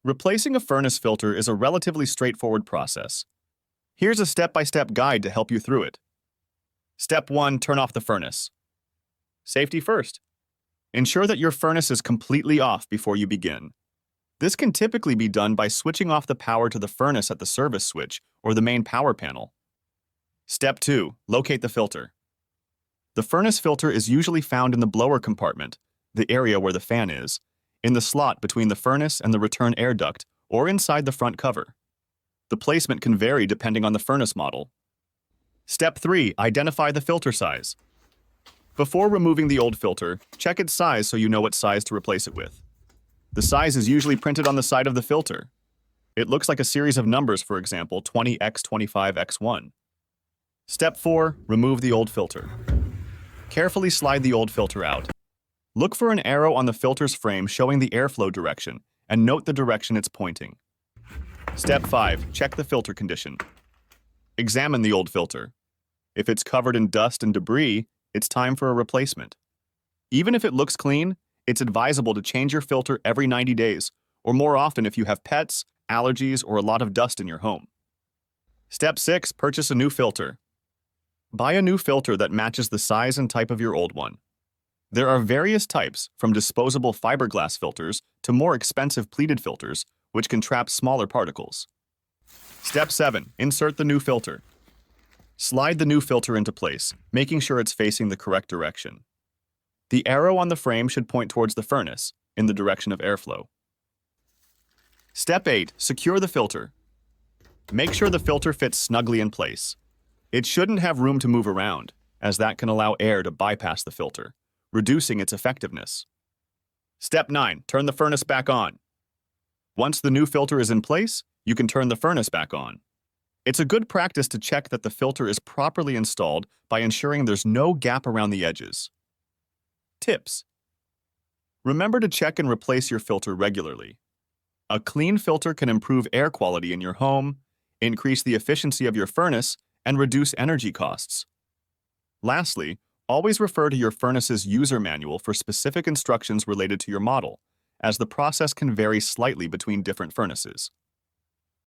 Replacing a furnace filter is a relatively straightforward process. Here's a step-by-step guide to help you through it. Step 1. Turn off the furnace. Safety first. Ensure that your furnace is completely off before you begin. This can typically be done by switching off the power to the furnace at the service switch or the main power panel. Step 2. Locate the filter. The furnace filter is usually found in the blower compartment, the area where the fan is, in the slot between the furnace and the return air duct, or inside the front cover. The placement can vary depending on the furnace model. Step 3. Identify the filter size. Before removing the old filter, check its size so you know what size to replace it with. The size is usually printed on the side of the filter. It looks like a series of numbers, for example, 20x25x1. Step 4. Remove the old filter. Carefully slide the old filter out. Look for an arrow on the filter's frame showing the airflow direction, and note the direction it's pointing. Step 5. Check the filter condition. Examine the old filter. If it's covered in dust and debris, it's time for a replacement. Even if it looks clean, it's advisable to change your filter every 90 days, or more often if you have pets, allergies, or a lot of dust in your home. Step 6. Purchase a new filter. Buy a new filter that matches the size and type of your old one. There are various types, from disposable fiberglass filters to more expensive pleated filters, which can trap smaller particles. Step 7. Insert the new filter. Slide the new filter into place, making sure it's facing the correct direction. The arrow on the frame should point towards the furnace, in the direction of airflow. Step 8. Secure the filter. Make sure the filter fits snugly in place. It shouldn't have room to move around, as that can allow air to bypass the filter, reducing its effectiveness. Step 9. Turn the furnace back on. Once the new filter is in place, you can turn the furnace back on. It's a good practice to check that the filter is properly installed by ensuring there's no gap around the edges. Tips. Remember to check and replace your filter regularly. A clean filter can improve air quality in your home, increase the efficiency of your furnace, and reduce energy costs. Lastly, always refer to your furnace's user manual for specific instructions related to your model, as the process can vary slightly between different furnaces.